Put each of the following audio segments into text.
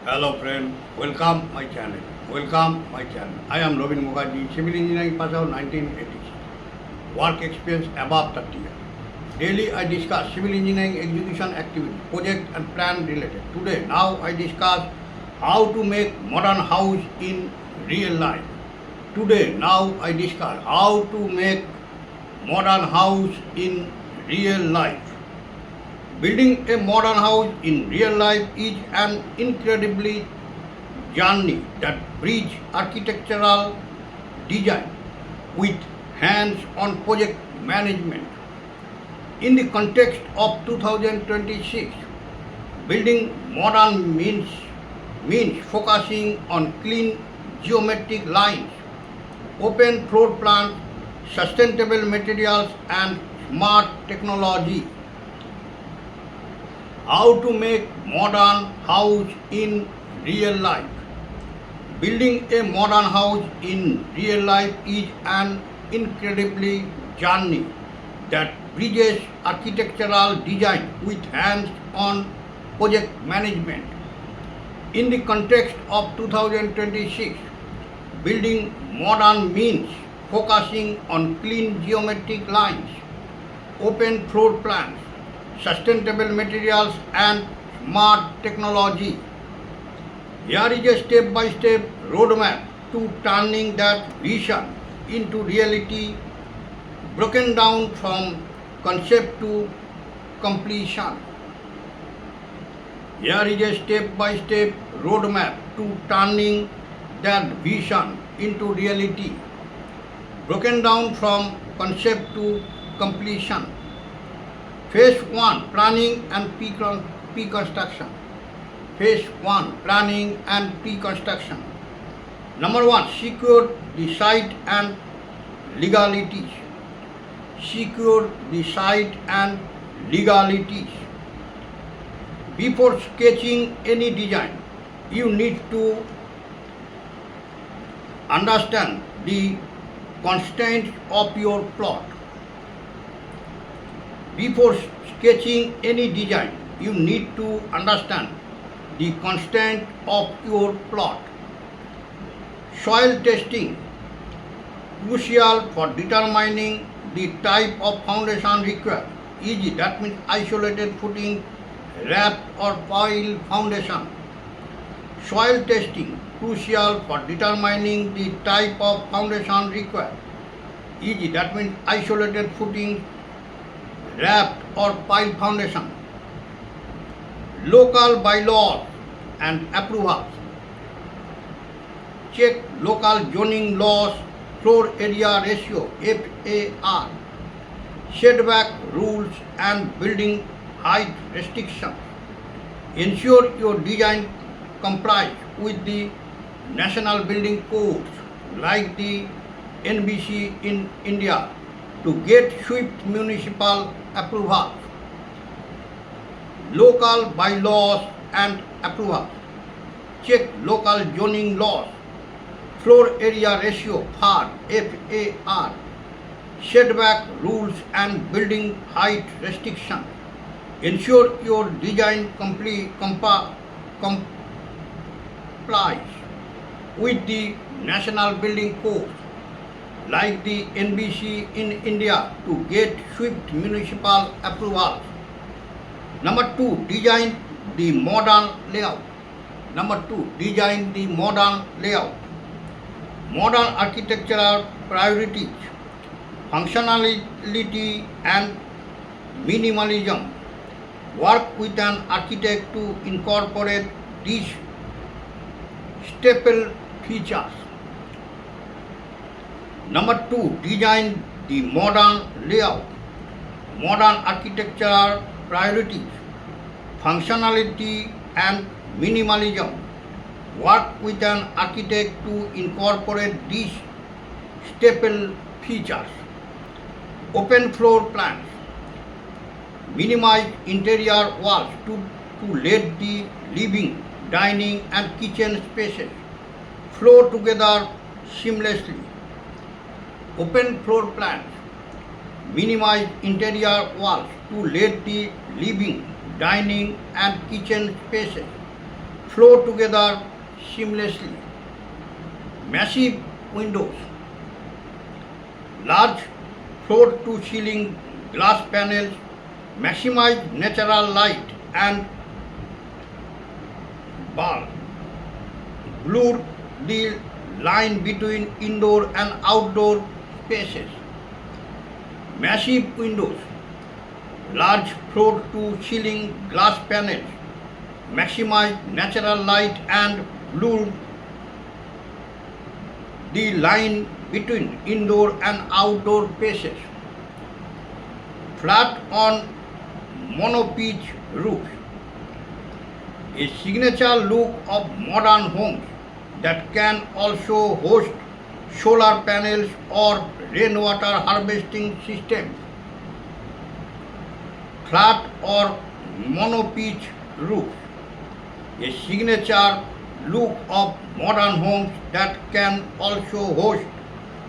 Hello friend, welcome my channel. Welcome my channel. I am Robin Mukherjee, civil engineering pass out 1986. Work experience above 30 years. Daily I discuss civil engineering execution activity, project and plan related. Today, now I discuss how to make modern house in real life. Today, now I discuss how to make modern house in real life. Building a modern house in real life is an incredibly journey that bridges architectural design with hands-on project management. In the context of 2026, building modern means focusing on clean geometric lines, open floor plans, sustainable materials and smart technology. How to make modern house in real life. Building a modern house in real life is an incredibly journey that bridges architectural design with hands-on project management. In the context of 2026, building modern means focusing on clean geometric lines, open floor plans, sustainable materials and smart technology. Here is a step-by-step roadmap to turning that vision into reality, broken down from concept to completion. Here is a step-by-step roadmap to turning that vision into reality, broken down from concept to completion. Phase 1, planning and pre-construction. Phase 1, planning and pre-construction. Number 1, secure the site and legalities. Secure the site and legalities. Before sketching any design, you need to understand the constraints of your plot. Before sketching any design, you need to understand the constraint of your plot. Soil testing, crucial for determining the type of foundation required. E.g., that means isolated footing, wrapped or pile foundation. Soil testing, crucial for determining the type of foundation required. E.g., that means isolated footing, wrapped or pile foundation. Local bylaws and approvals. Check local zoning laws, floor area ratio FAR, setback rules and building height restrictions. Ensure your design complies with the national building codes like the NBC in India to get swift municipal approval. Local bylaws and approvals. Check local zoning laws, floor area ratio FAR, setback rules and building height restrictions. Ensure your design complies with the national building codes like the NBC in India to get swift municipal approvals. Number 2, design the modern layout. Number 2, design the modern layout. Modern architectural priorities, functionality and minimalism. Work with an architect to incorporate these staple features. Number 2, design the modern layout. Modern architectural priorities, functionality and minimalism. Work with an architect to incorporate these staple features. Open floor plans. Minimize interior walls to let the living, dining and kitchen spaces flow together seamlessly. Open floor plans. Minimize interior walls to let the living, dining and kitchen spaces flow together seamlessly. Massive windows, large floor-to-ceiling glass panels maximize natural light and blur the line between indoor and outdoor spaces. Massive windows, large floor-to-ceiling glass panels maximize natural light and blur the line between indoor and outdoor spaces. Flat on monopitch roofs, a signature look of modern homes that can also host solar panels or rainwater harvesting systems. Flat or monopitch roofs, a signature look of modern homes that can also host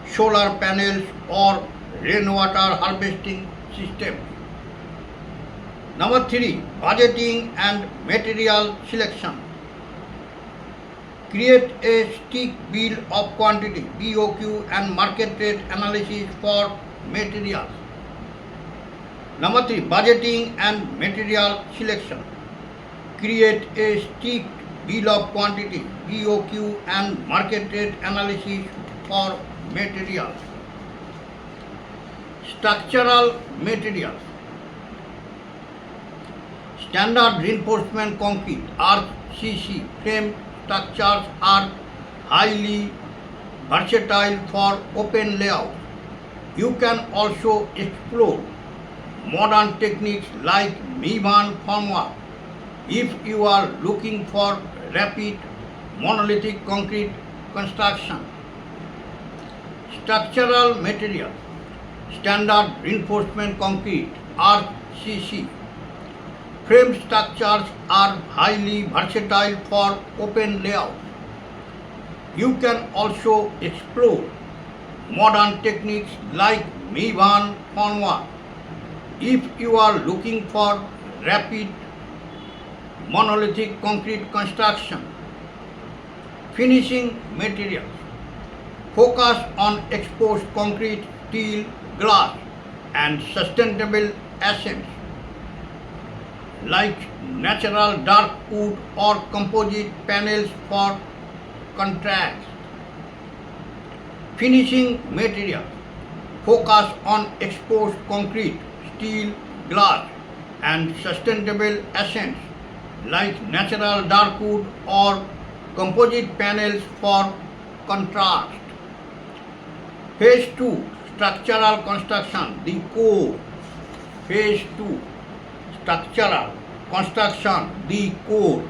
solar panels or rainwater harvesting systems. Number 3, budgeting and material selection. Create a stick bill of quantity (BOQ) and market rate analysis for materials. Number 3, budgeting and material selection. Create a stick bill of quantity (BOQ) and market rate analysis for materials. Structural materials. Standard reinforcement concrete (RCC) frame structures are highly versatile for open layouts. You can also explore modern techniques like Mivan formwork if you are looking for rapid monolithic concrete construction. Structural material. Standard reinforcement concrete (RCC) frame structures are highly versatile for open layouts. You can also explore modern techniques like Mivan formwork if you are looking for rapid monolithic concrete construction. Finishing materials. Focus on exposed concrete, steel, glass, and sustainable accents like natural dark wood or composite panels for contrast. Finishing materials. Focus on exposed concrete, steel, glass, and sustainable accents like natural dark wood or composite panels for contrast. Phase 2, structural construction, the core. Phase 2, structural construction, the core.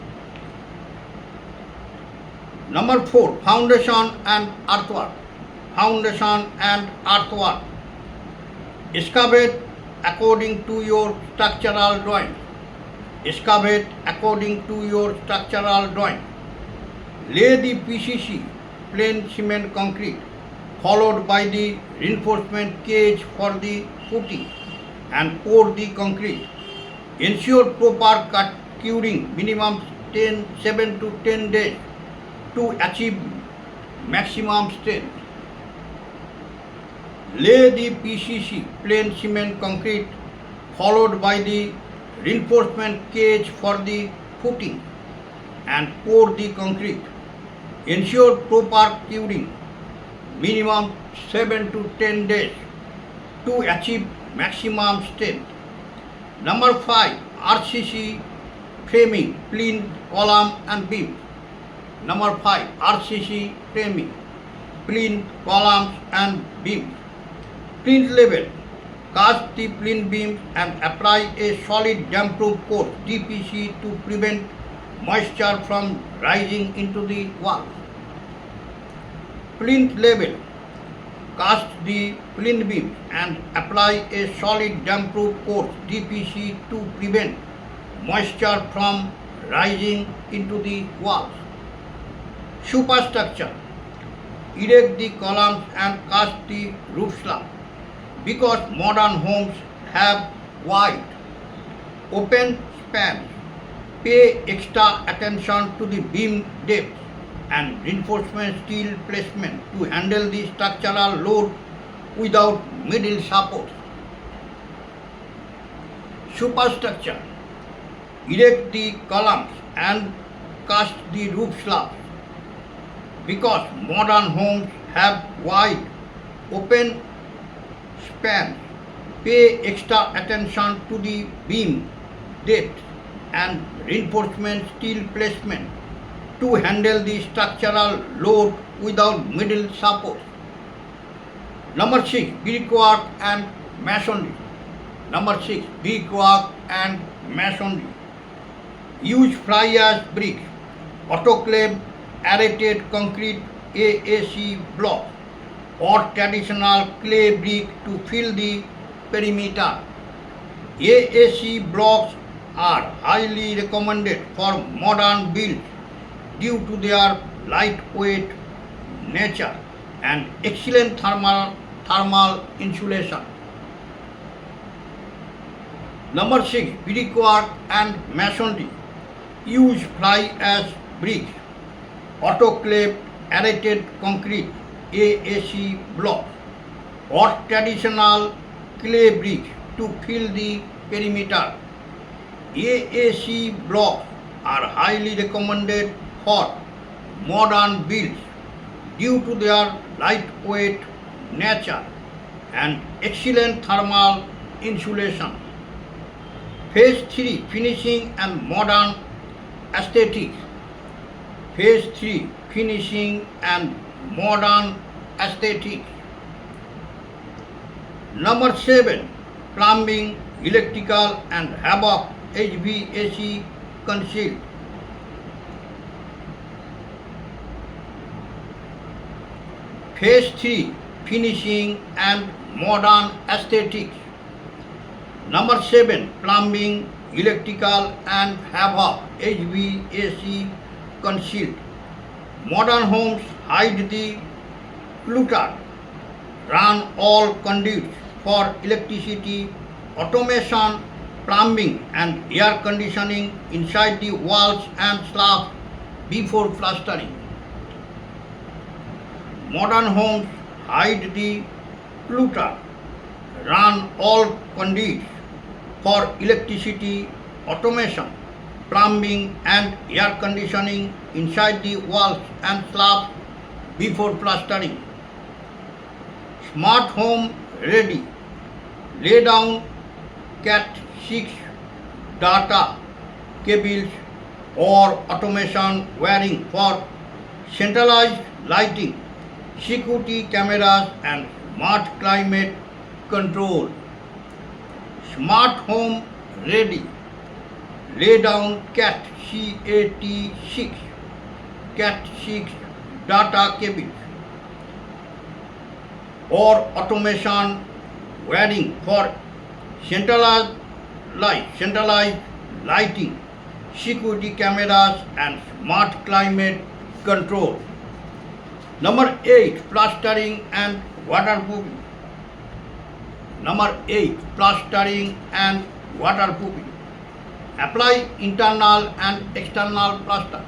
Number 4, foundation and earthwork. Foundation and earthwork. Excavate according to your structural drawing. Excavate according to your structural drawing. Lay the PCC, plain cement concrete, followed by the reinforcement cage for the footing, and pour the concrete. Ensure proper curing minimum 7 to 10 days to achieve maximum strength. Lay the PCC, plain cement concrete, followed by the reinforcement cage for the footing, and pour the concrete. Ensure proper curing minimum 7 to 10 days to achieve maximum strength. Number 5, RCC framing, plinth, column and beam. Number 5, RCC framing, plinth, columns and beam. Plinth level. Cast the plinth beam and apply a solid damp-proof coat (DPC) to prevent moisture from rising into the wall. Plinth level. Cast the plinth beam and apply a solid damp-proof coat (DPC) to prevent moisture from rising into the walls. Superstructure. Erect the columns and cast the roof slab. Because modern homes have wide, open spans, Pay extra attention to the beam depth and reinforcement steel placement to handle the structural load without middle support. Superstructure. Erect the columns and cast the roof slabs. Because modern homes have wide, open spans, pay extra attention to the beam depth and reinforcement steel placement to handle the structural load without middle support. Number 6, brickwork and masonry. Number 6, brickwork and masonry. Use fly ash bricks, autoclave aerated concrete AAC block or traditional clay brick to fill the perimeter. AAC blocks are highly recommended for modern builds due to their lightweight nature and excellent thermal insulation. Number 6, brickwork and masonry. Use fly ash bricks, autoclave aerated concrete AAC blocks or traditional clay bricks to fill the perimeter. AAC blocks are highly recommended for modern builds due to their lightweight nature and excellent thermal insulation. Phase 3, finishing and modern aesthetics. Phase 3, finishing and modern aesthetics. Number 7, plumbing, electrical and havoc HVAC concealed. Phase 3, finishing and modern aesthetics. Number 7, plumbing, electrical and havoc HVAC concealed. Modern homes hide the clutter, run all conduits for electricity, automation, plumbing and air conditioning inside the walls and slabs before plastering. Modern homes hide the clutter, run all conduits for electricity, automation, plumbing and air conditioning inside the walls and slabs before plastering. Smart home ready. Lay down Cat 6 data cables or automation wiring for centralized lighting, security cameras and smart climate control. Smart home ready. Lay down Cat 6 data cables or automation wiring for centralized lighting, security cameras and smart climate control. Number 8, plastering and waterproofing. Number 8, plastering and waterproofing. Apply internal and external plaster.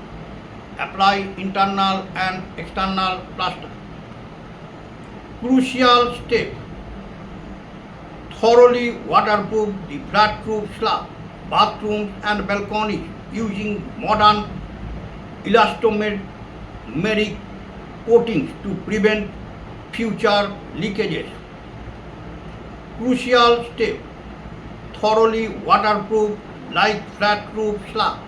Apply internal and external plaster. Crucial step. Thoroughly waterproof the flat roof slab, bathrooms and balconies using modern elastomeric coatings to prevent future leakages. Crucial step. Thoroughly waterproof like flat roof slab,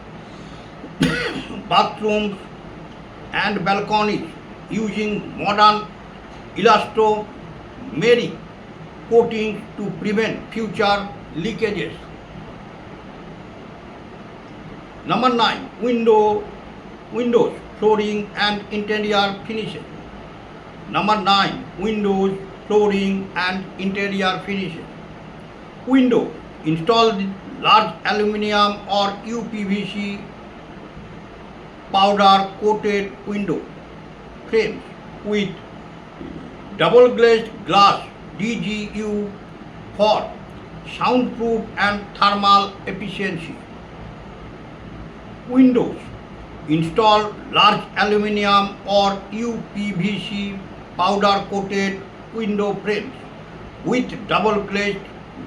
bathrooms and balconies using modern elastomeric coatings to prevent future leakages. Number 9, windows, flooring and interior finishes. Number 9, windows, flooring and interior finishes. Window, install the large aluminium or UPVC powder coated window frames with double glazed glass DGU for soundproof and thermal efficiency. windows. Install large aluminum or UPVC powder coated window frames with double glazed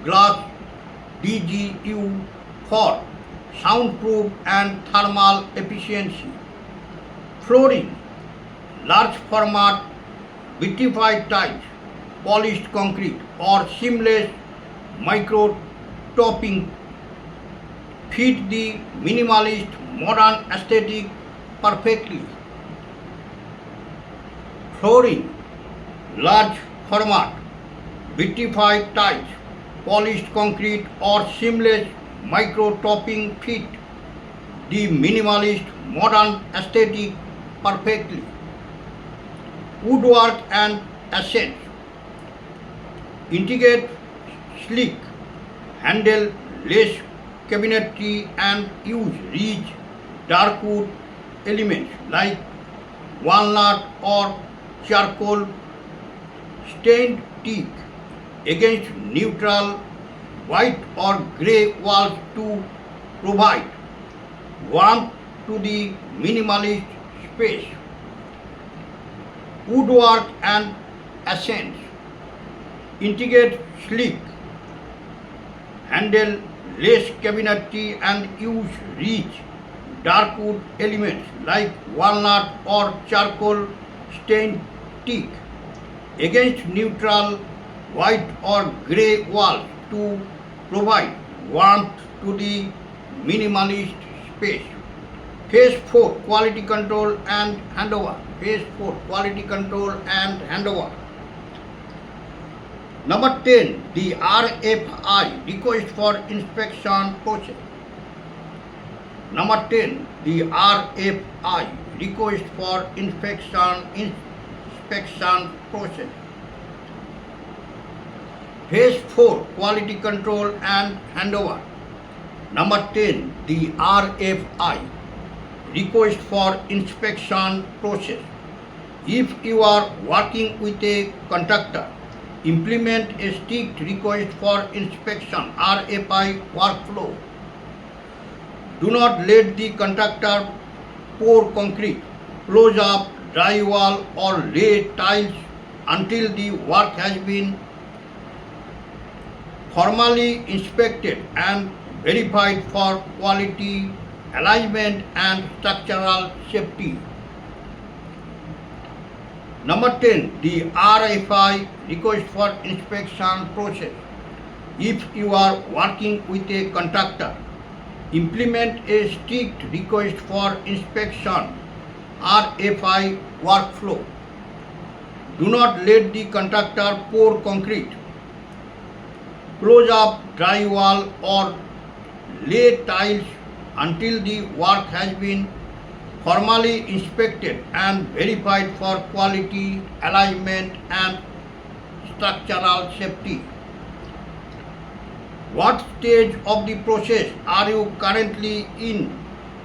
glass DGU for soundproof and thermal efficiency. Flooring, large format vitrified tiles, polished concrete or seamless micro topping fit the minimalist modern aesthetic perfectly. Flooring, large format vitrified tiles, polished concrete or seamless micro topping fit the minimalist modern aesthetic perfectly. Woodwork and accents, integrate sleek handle, lace cabinetry and use rich dark wood elements like walnut or charcoal stained teak against neutral white or grey walls to provide warmth to the minimalist space. Woodwork and accents, integrate sleek handle, lace cabinetry and use rich dark wood elements like walnut or charcoal stained teak against neutral white or grey walls to provide warmth to the minimalist space. Phase 4 quality control and handover. Phase 4 quality control and handover. Number 10, the RFI, request for inspection process. Number 10, the RFI, request for inspection process. Phase 4 quality control and handover. Number 10, the RFI, request for inspection process. If you are working with a contractor, implement a strict request for inspection RFI workflow. Do not let the contractor pour concrete, close up drywall or lay tiles until the work has been formally inspected and verified for quality, alignment and structural safety. Number 10, the RFI, request for inspection process. If you are working with a contractor, implement a strict request for inspection RFI workflow. Do not let the contractor pour concrete, close up drywall or lay tiles until the work has been formally inspected and verified for quality, alignment and structural safety. What stage of the process are you currently in?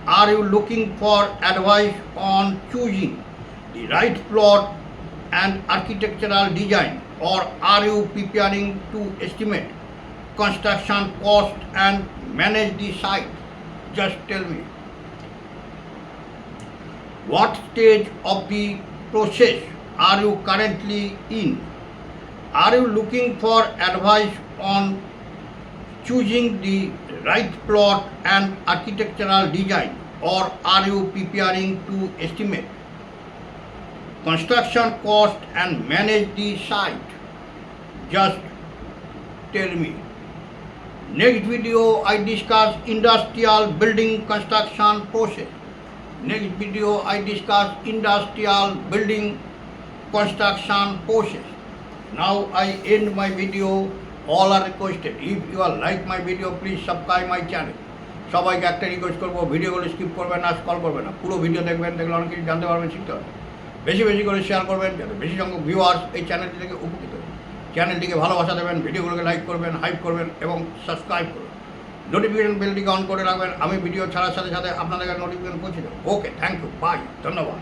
Are you looking for advice on choosing the right plot and architectural design, or are you preparing to estimate construction cost and manage the site? Just tell me. What stage of the process are you currently in? Are you looking for advice on choosing the right plot and architectural design, or are you preparing to estimate construction cost and manage the site? Just tell me. Next video I discuss industrial building construction process. Next video I discuss industrial building construction process. Now I end my video. All are requested. If you are like my video, please subscribe my channel. সবাইকে একটা request করবো, ভিডিওগুলো skip করবেন না, scroll করবেন না, পুরো video দেখবেন, দেখলে অনেক কিছু জানতে পারবেন, শিখতে পারবেন। বেশি বেশি করে শেয়ার করবেন যাতে বেশি সংখ্যক ভিউয়ার্স এই চ্যানেলটি থেকে উপকৃত হবে। চ্যানেলটিকে ভালোবাসা দেবেন, ভিডিওগুলোকে লাইক করবেন, হাইপ করবেন এবং সাবস্ক্রাইব করবেন। নোটিফিকেশন বেলটিকে অন করে রাখবেন, আমি ভিডিও ছাড়ার সাথে সাথে আপনাদের কাছে নোটিফিকেশন পৌঁছে দেবো। ওকে, থ্যাংক ইউ, বাই, ধন্যবাদ।